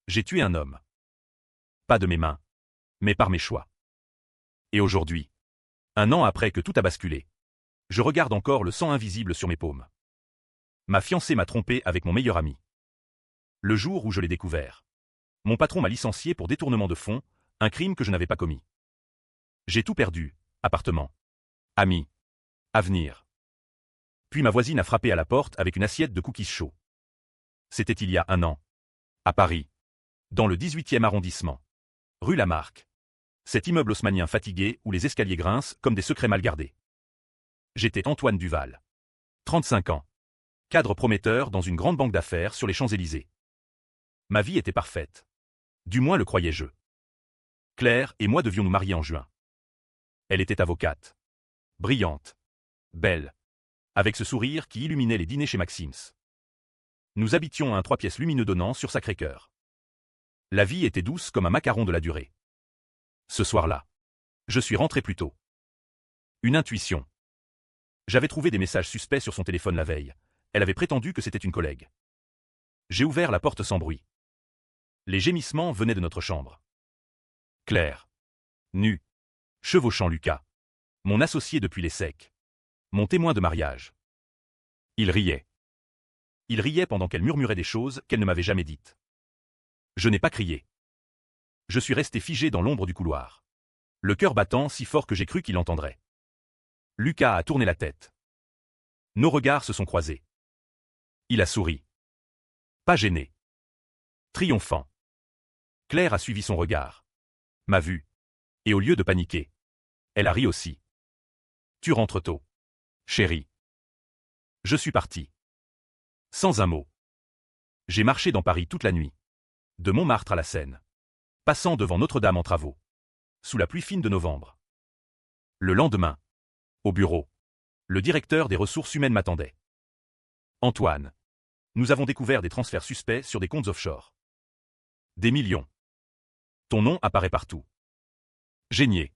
J'ai tué un homme. Pas de mes mains, mais par mes choix. Et aujourd'hui, 1 an après que tout a basculé, je regarde encore le sang invisible sur mes paumes. Ma fiancée m'a trompé avec mon meilleur ami. Le jour où je l'ai découvert, mon patron m'a licencié pour détournement de fonds, un crime que je n'avais pas commis. J'ai tout perdu, appartement, amis, avenir. Puis ma voisine a frappé à la porte avec une assiette de cookies chauds. C'était il y a 1 an, à Paris, dans le 18e arrondissement, rue Lamarck. Cet immeuble haussmannien fatigué où les escaliers grincent comme des secrets mal gardés. J'étais Antoine Duval. 35 ans. Cadre prometteur dans une grande banque d'affaires sur les Champs-Élysées. Ma vie était parfaite. Du moins le croyais-je. Claire et moi devions nous marier en juin. Elle était avocate. Brillante. Belle. Avec ce sourire qui illuminait les dîners chez Maxim's. Nous habitions à un 3 pièces lumineux donnant sur Sacré-Cœur. La vie était douce comme un macaron de la durée. Ce soir-là, je suis rentré plus tôt. Une intuition. J'avais trouvé des messages suspects sur son téléphone la veille. Elle avait prétendu que c'était une collègue. J'ai ouvert la porte sans bruit. Les gémissements venaient de notre chambre. Claire. Nue. Chevauchant Lucas. Mon associé depuis les secs. Mon témoin de mariage. Il riait. Il riait pendant qu'elle murmurait des choses qu'elle ne m'avait jamais dites. Je n'ai pas crié. Je suis resté figé dans l'ombre du couloir. Le cœur battant si fort que j'ai cru qu'il entendrait. Lucas a tourné la tête. Nos regards se sont croisés. Il a souri. Pas gêné. Triomphant. Claire a suivi son regard. M'a vu. Et au lieu de paniquer, elle a ri aussi. Tu rentres tôt. Chérie. Je suis parti. Sans un mot. J'ai marché dans Paris toute la nuit. De Montmartre à la Seine. Passant devant Notre-Dame en travaux. Sous la pluie fine de novembre. Le lendemain. Au bureau. Le directeur des ressources humaines m'attendait. Antoine. Nous avons découvert des transferts suspects sur des comptes offshore. Des millions. Ton nom apparaît partout. J'ai nié.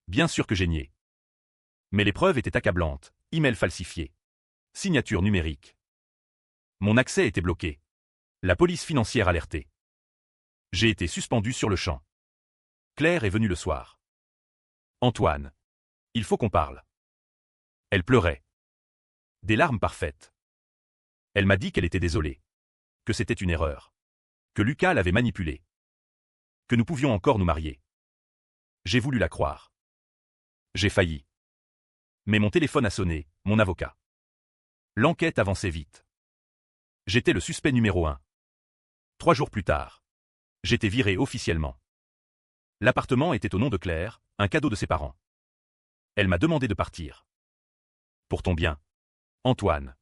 Bien sûr que j'ai nié. Mais les preuves étaient accablantes. Email falsifié. Signature numérique. Mon accès était bloqué. La police financière alertée. J'ai été suspendu sur le champ. Claire est venue le soir. Antoine. Il faut qu'on parle. Elle pleurait. Des larmes parfaites. Elle m'a dit qu'elle était désolée. Que c'était une erreur. Que Lucas l'avait manipulée. Que nous pouvions encore nous marier. J'ai voulu la croire. J'ai failli. Mais mon téléphone a sonné, mon avocat. L'enquête avançait vite. J'étais le suspect numéro 1. 3 jours plus tard. J'étais viré officiellement. L'appartement était au nom de Claire, un cadeau de ses parents. Elle m'a demandé de partir. Pour ton bien. Antoine.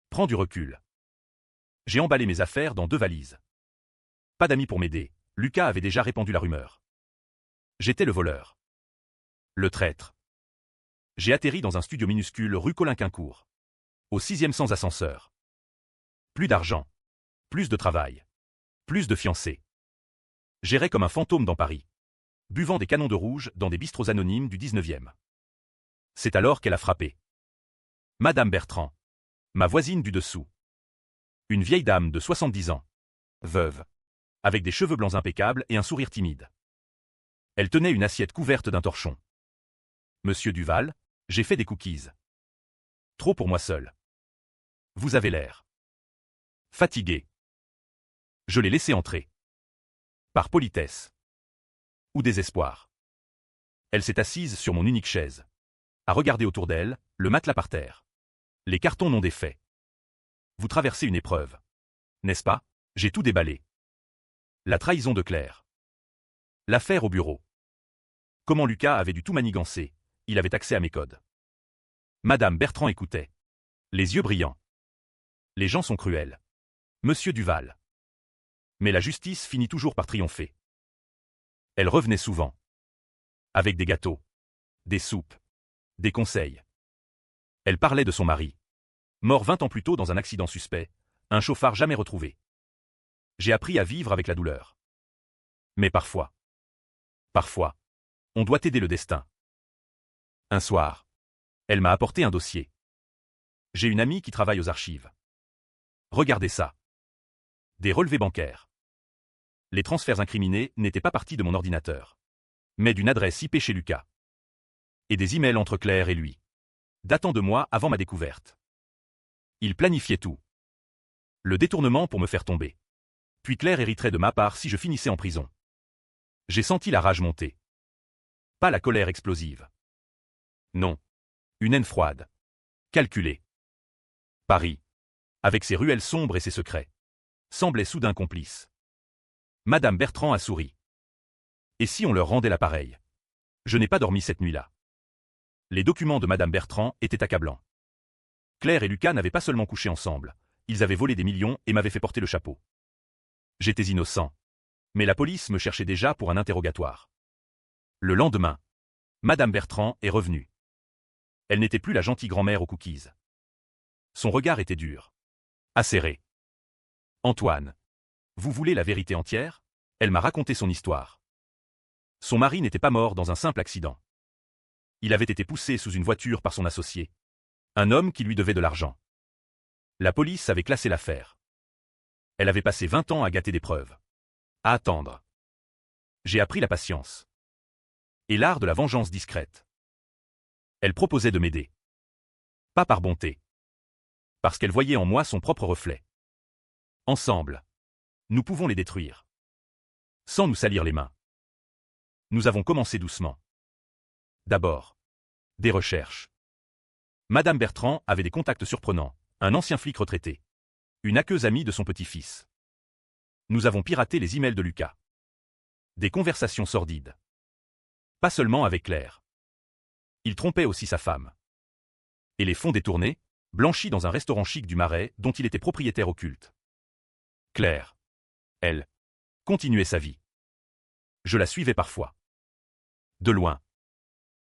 Prends du recul. J'ai emballé mes affaires dans 2 valises. Pas d'amis pour m'aider, Lucas avait déjà répandu la rumeur. J'étais le voleur. Le traître. J'ai atterri dans un studio minuscule rue Colinquincourt. Au 6e sans ascenseur. Plus d'argent. Plus de travail. Plus de fiancés. J'errais comme un fantôme dans Paris. Buvant des canons de rouge dans des bistrots anonymes du 19e. C'est alors qu'elle a frappé. Madame Bertrand. Ma voisine du dessous. Une vieille dame de 70 ans. Veuve. Avec des cheveux blancs impeccables et un sourire timide. Elle tenait une assiette couverte d'un torchon. Monsieur Duval, j'ai fait des cookies. Trop pour moi seul. Vous avez l'air fatigué. Je l'ai laissé entrer. Par politesse. Ou désespoir. Elle s'est assise sur mon unique chaise. A regarder autour d'elle, le matelas par terre. Les cartons non défaits. Vous traversez une épreuve. N'est-ce pas? J'ai tout déballé. La trahison de Claire. L'affaire au bureau. Comment Lucas avait dû tout manigancer, il avait accès à mes codes. Madame Bertrand écoutait. Les yeux brillants. Les gens sont cruels. Monsieur Duval. Mais la justice finit toujours par triompher. Elle revenait souvent. Avec des gâteaux. Des soupes. Des conseils. Elle parlait de son mari. Mort 20 ans plus tôt dans un accident suspect, un chauffard jamais retrouvé. J'ai appris à vivre avec la douleur. Mais parfois, on doit aider le destin. Un soir, elle m'a apporté un dossier. J'ai une amie qui travaille aux archives. Regardez ça. Des relevés bancaires. Les transferts incriminés n'étaient pas partis de mon ordinateur, mais d'une adresse IP chez Lucas. Et des emails entre Claire et lui, datant de mois avant ma découverte. Il planifiait tout. Le détournement pour me faire tomber. Puis Claire hériterait de ma part si je finissais en prison. J'ai senti la rage monter. Pas la colère explosive. Non. Une haine froide. Calculée. Paris, avec ses ruelles sombres et ses secrets, semblait soudain complice. Madame Bertrand a souri. Et si on leur rendait l'appareil? Je n'ai pas dormi cette nuit-là. Les documents de Madame Bertrand étaient accablants. Claire et Lucas n'avaient pas seulement couché ensemble, ils avaient volé des millions et m'avaient fait porter le chapeau. J'étais innocent. Mais la police me cherchait déjà pour un interrogatoire. Le lendemain, Madame Bertrand est revenue. Elle n'était plus la gentille grand-mère aux cookies. Son regard était dur. Acéré. Antoine, vous voulez la vérité entière? Elle m'a raconté son histoire. Son mari n'était pas mort dans un simple accident. Il avait été poussé sous une voiture par son associé. Un homme qui lui devait de l'argent. La police avait classé l'affaire. Elle avait passé 20 ans à gâter des preuves. À attendre. J'ai appris la patience. Et l'art de la vengeance discrète. Elle proposait de m'aider. Pas par bonté. Parce qu'elle voyait en moi son propre reflet. Ensemble, nous pouvons les détruire. Sans nous salir les mains. Nous avons commencé doucement. D'abord, des recherches. Madame Bertrand avait des contacts surprenants, un ancien flic retraité. Une aqueuse amie de son petit-fils. Nous avons piraté les emails de Lucas. Des conversations sordides. Pas seulement avec Claire. Il trompait aussi sa femme. Et les fonds détournés, blanchis dans un restaurant chic du Marais dont il était propriétaire occulte. Claire, elle, continuait sa vie. Je la suivais parfois. De loin.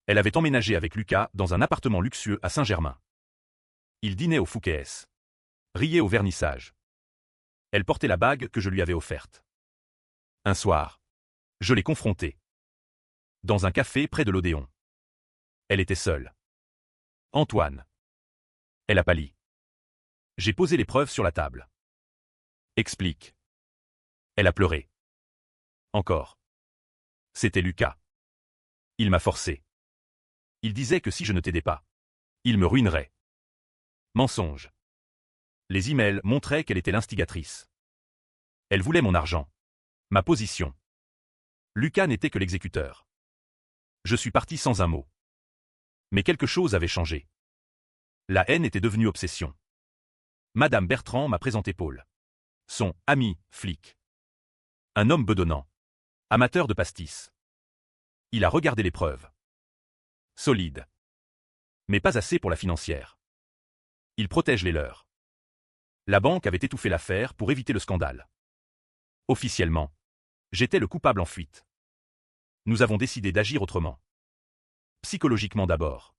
Elle avait emménagé avec Lucas dans un appartement luxueux à Saint-Germain. Il dînait au Fouquet's. Riait au vernissage. Elle portait la bague que je lui avais offerte. Un soir, je l'ai confrontée. Dans un café près de l'Odéon. Elle était seule. Antoine. Elle a pâli. J'ai posé les preuves sur la table. Explique. Elle a pleuré. Encore. C'était Lucas. Il m'a forcé. Il disait que si je ne t'aidais pas, il me ruinerait. Mensonge. Les emails montraient qu'elle était l'instigatrice. Elle voulait mon argent. Ma position. Lucas n'était que l'exécuteur. Je suis parti sans un mot. Mais quelque chose avait changé. La haine était devenue obsession. Madame Bertrand m'a présenté Paul. Son ami, flic. Un homme bedonnant. Amateur de pastis. Il a regardé les preuves. Solide. Mais pas assez pour la financière. Il protège les leurs. La banque avait étouffé l'affaire pour éviter le scandale. Officiellement, j'étais le coupable en fuite. Nous avons décidé d'agir autrement. Psychologiquement d'abord.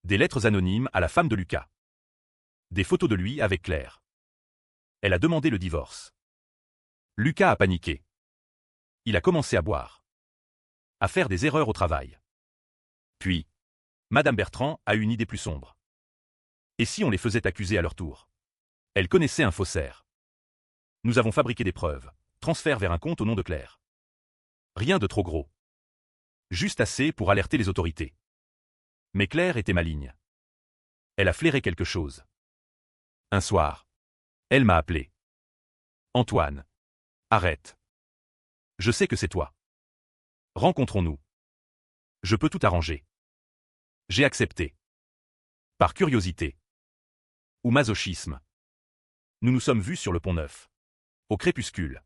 Des lettres anonymes à la femme de Lucas. Des photos de lui avec Claire. Elle a demandé le divorce. Lucas a paniqué. Il a commencé à boire. À faire des erreurs au travail. Puis, Madame Bertrand a eu une idée plus sombre. Et si on les faisait accuser à leur tour? Elle connaissait un faussaire. Nous avons fabriqué des preuves, transfert vers un compte au nom de Claire. Rien de trop gros. Juste assez pour alerter les autorités. Mais Claire était maligne. Elle a flairé quelque chose. Un soir, elle m'a appelé. Antoine. Arrête. Je sais que c'est toi. Rencontrons-nous. Je peux tout arranger. J'ai accepté. Par curiosité. Ou masochisme. Nous nous sommes vus sur le Pont-Neuf. Au crépuscule.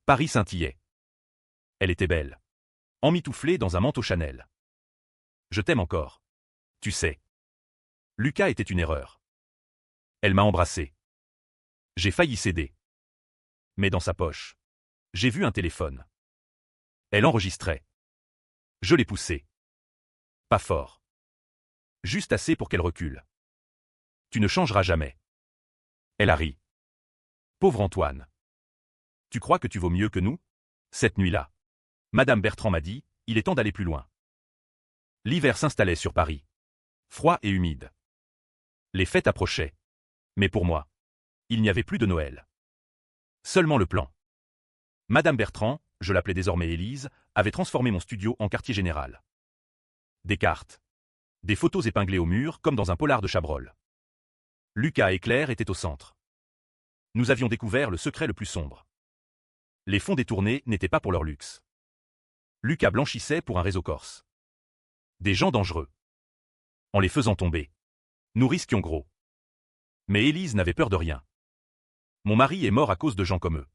Paris scintillait. Elle était belle. Emmitouflée dans un manteau Chanel. Je t'aime encore. Tu sais. Lucas était une erreur. Elle m'a embrassé. J'ai failli céder. Mais dans sa poche, j'ai vu un téléphone. Elle enregistrait. Je l'ai poussée. Pas fort. Juste assez pour qu'elle recule. Tu ne changeras jamais. Elle a ri. Pauvre Antoine. Tu crois que tu vaux mieux que nous? Cette nuit-là, Madame Bertrand m'a dit, il est temps d'aller plus loin. L'hiver s'installait sur Paris. Froid et humide. Les fêtes approchaient. Mais pour moi, il n'y avait plus de Noël. Seulement le plan. Madame Bertrand, je l'appelais désormais Élise, avait transformé mon studio en quartier général. Des cartes. Des photos épinglées au mur comme dans un polar de Chabrol. Lucas et Claire étaient au centre. Nous avions découvert le secret le plus sombre. Les fonds détournés n'étaient pas pour leur luxe. Lucas blanchissait pour un réseau corse. Des gens dangereux. En les faisant tomber, nous risquions gros. Mais Élise n'avait peur de rien. Mon mari est mort à cause de gens comme eux.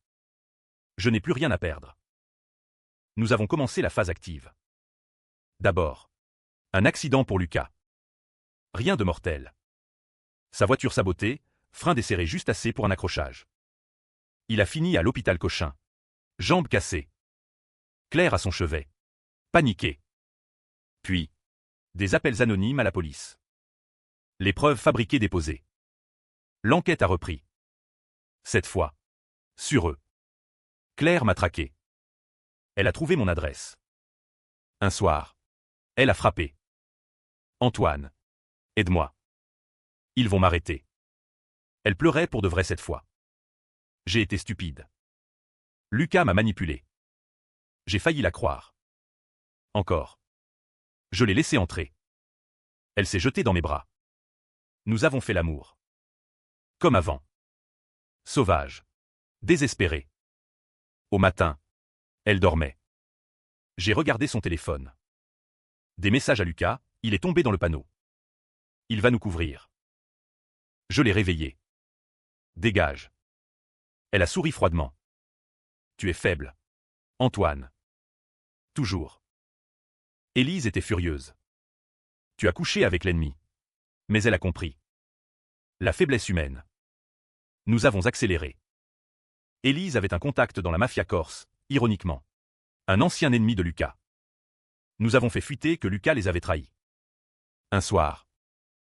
Je n'ai plus rien à perdre. Nous avons commencé la phase active. D'abord, un accident pour Lucas. Rien de mortel. Sa voiture sabotée, frein desserré juste assez pour un accrochage. Il a fini à l'hôpital Cochin. Jambes cassées. Claire à son chevet. Paniquée. Puis, des appels anonymes à la police. Les preuves fabriquées déposées. L'enquête a repris. Cette fois, sur eux. Claire m'a traqué. Elle a trouvé mon adresse. Un soir, elle a frappé. Antoine, aide-moi. Ils vont m'arrêter. Elle pleurait pour de vrai cette fois. J'ai été stupide. Lucas m'a manipulé. J'ai failli la croire. Encore. Je l'ai laissée entrer. Elle s'est jetée dans mes bras. Nous avons fait l'amour. Comme avant. Sauvage. Désespérée. Au matin, elle dormait. J'ai regardé son téléphone. Des messages à Lucas, il est tombé dans le panneau. Il va nous couvrir. Je l'ai réveillée. Dégage. Elle a souri froidement. Tu es faible. Antoine. Toujours. Élise était furieuse. Tu as couché avec l'ennemi. Mais elle a compris. La faiblesse humaine. Nous avons accéléré. Élise avait un contact dans la mafia corse, ironiquement. Un ancien ennemi de Lucas. Nous avons fait fuiter que Lucas les avait trahis. Un soir,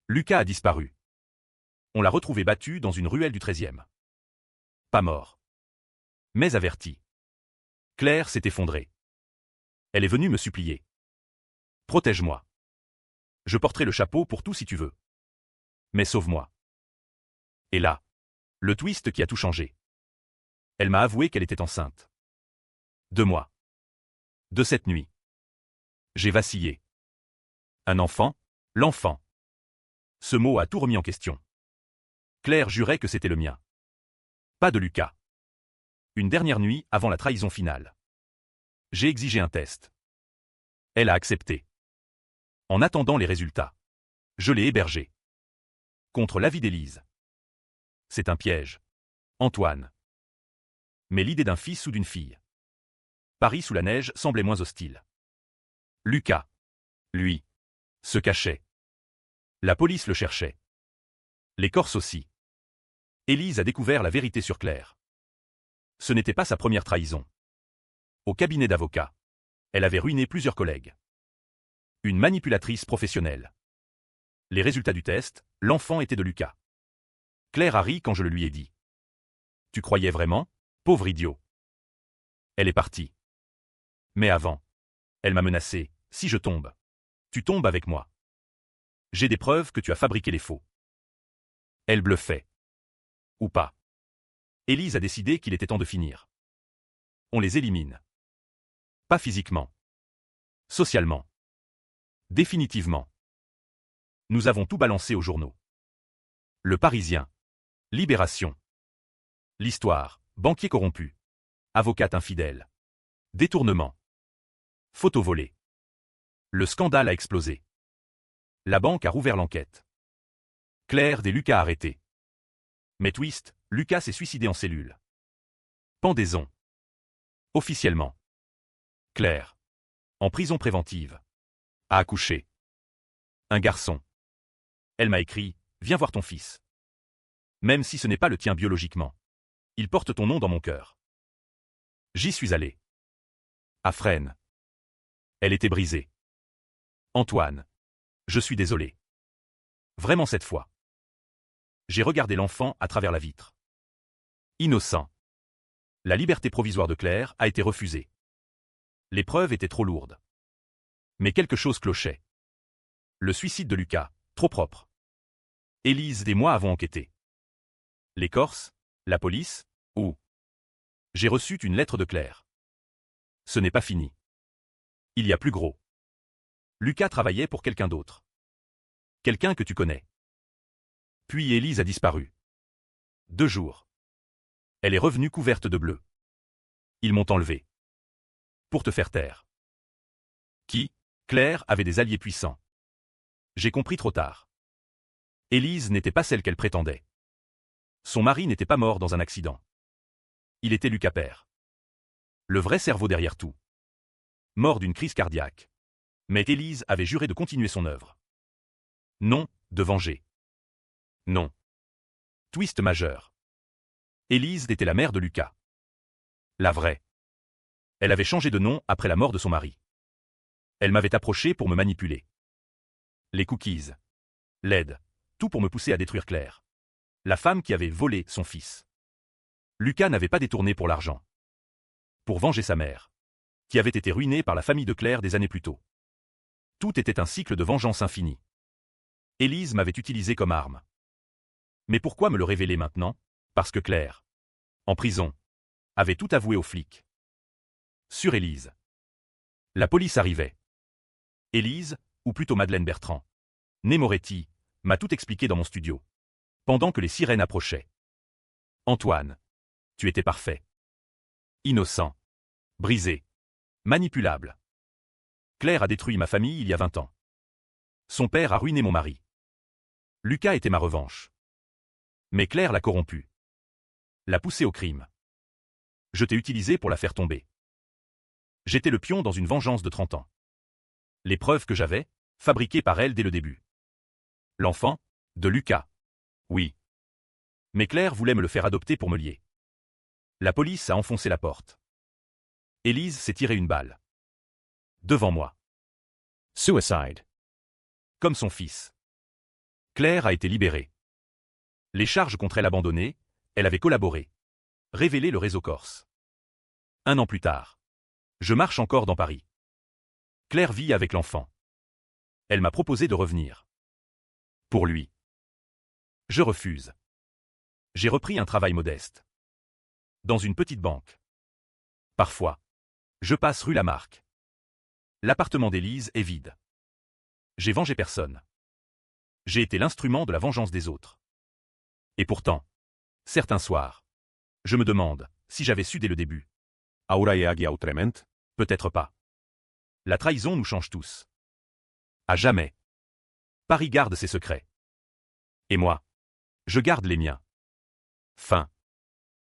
Lucas a disparu. On l'a retrouvé battu dans une ruelle du 13e. Pas mort. Mais averti. Claire s'est effondrée. Elle est venue me supplier. Protège-moi. Je porterai le chapeau pour tout si tu veux. Mais sauve-moi. Et là, le twist qui a tout changé. Elle m'a avoué qu'elle était enceinte. De moi. De cette nuit. J'ai vacillé. Un enfant? L'enfant. Ce mot a tout remis en question. Claire jurait que c'était le mien. Pas de Lucas. Une dernière nuit avant la trahison finale. J'ai exigé un test. Elle a accepté. En attendant les résultats, je l'ai hébergée. Contre l'avis d'Élise. C'est un piège. Antoine. Mais l'idée d'un fils ou d'une fille. Paris sous la neige semblait moins hostile. Lucas. Lui. Se cachait. La police le cherchait. Les Corses aussi. Élise a découvert la vérité sur Claire. Ce n'était pas sa première trahison. Au cabinet d'avocat, elle avait ruiné plusieurs collègues. Une manipulatrice professionnelle. Les résultats du test, l'enfant était de Lucas. Claire a ri quand je le lui ai dit. Tu croyais vraiment? Pauvre idiot. Elle est partie. Mais avant, elle m'a menacé, si je tombe, tu tombes avec moi. J'ai des preuves que tu as fabriqué les faux. Elle bluffait. Ou pas. Élise a décidé qu'il était temps de finir. On les élimine. Pas physiquement. Socialement. Définitivement. Nous avons tout balancé aux journaux. Le Parisien. Libération. L'Histoire. Banquier corrompu. Avocate infidèle. Détournement. Photo volée. Le scandale a explosé. La banque a rouvert l'enquête. Claire des Lucas arrêté. Mais twist, Lucas s'est suicidé en cellule. Pendaison. Officiellement. Claire. En prison préventive. A accouché. Un garçon. Elle m'a écrit, viens voir ton fils. Même si ce n'est pas le tien biologiquement. Il porte ton nom dans mon cœur. J'y suis allé. À Fresnes. Elle était brisée. Antoine. Je suis désolé. Vraiment cette fois. J'ai regardé l'enfant à travers la vitre. Innocent. La liberté provisoire de Claire a été refusée. Les preuves étaient trop lourdes. Mais quelque chose clochait. Le suicide de Lucas, trop propre. Élise et moi avons enquêté. Les Corses, la police, ou J'ai reçu une lettre de Claire. Ce n'est pas fini. Il y a plus gros. Lucas travaillait pour quelqu'un d'autre. Quelqu'un que tu connais. Puis Élise a disparu. 2 jours. Elle est revenue couverte de bleu. Ils m'ont enlevé. Pour te faire taire. Qui? Claire avait des alliés puissants. J'ai compris trop tard. Élise n'était pas celle qu'elle prétendait. Son mari n'était pas mort dans un accident. Il était Lucas père. Le vrai cerveau derrière tout. Mort d'une crise cardiaque. Mais Élise avait juré de continuer son œuvre. Non, de venger. Non. Twist majeur. Élise était la mère de Lucas. La vraie. Elle avait changé de nom après la mort de son mari. Elle m'avait approché pour me manipuler. Les cookies. L'aide. Tout pour me pousser à détruire Claire. La femme qui avait volé son fils. Lucas n'avait pas détourné pour l'argent. Pour venger sa mère. Qui avait été ruinée par la famille de Claire des années plus tôt. Tout était un cycle de vengeance infini. Élise m'avait utilisé comme arme. Mais pourquoi me le révéler maintenant? Parce que Claire, en prison, avait tout avoué aux flics. Sur Élise. La police arrivait. Élise, ou plutôt Madeleine Bertrand, née Moretti, m'a tout expliqué dans mon studio. Pendant que les sirènes approchaient. Antoine, tu étais parfait. Innocent. Brisé. Manipulable. Claire a détruit ma famille il y a 20 ans. Son père a ruiné mon mari. Lucas était ma revanche. Mais Claire l'a corrompu. L'a poussé au crime. Je t'ai utilisé pour la faire tomber. J'étais le pion dans une vengeance de 30 ans. Les preuves que j'avais, fabriquées par elle dès le début. L'enfant, de Lucas. Oui. Mais Claire voulait me le faire adopter pour me lier. La police a enfoncé la porte. Élise s'est tiré une balle. Devant moi. Suicide. Comme son fils. Claire a été libérée. Les charges contre elle abandonnées, elle avait collaboré. Révélé le réseau corse. 1 an plus tard. Je marche encore dans Paris. Claire vit avec l'enfant. Elle m'a proposé de revenir. Pour lui. Je refuse. J'ai repris un travail modeste. Dans une petite banque. Parfois. Je passe rue Lamarck. L'appartement d'Élise est vide. J'ai vengé personne. J'ai été l'instrument de la vengeance des autres. Et pourtant, certains soirs, je me demande si j'avais su dès le début. Aurae agia autrement? Peut-être pas. La trahison nous change tous. À jamais. Paris garde ses secrets. Et moi, je garde les miens. Fin.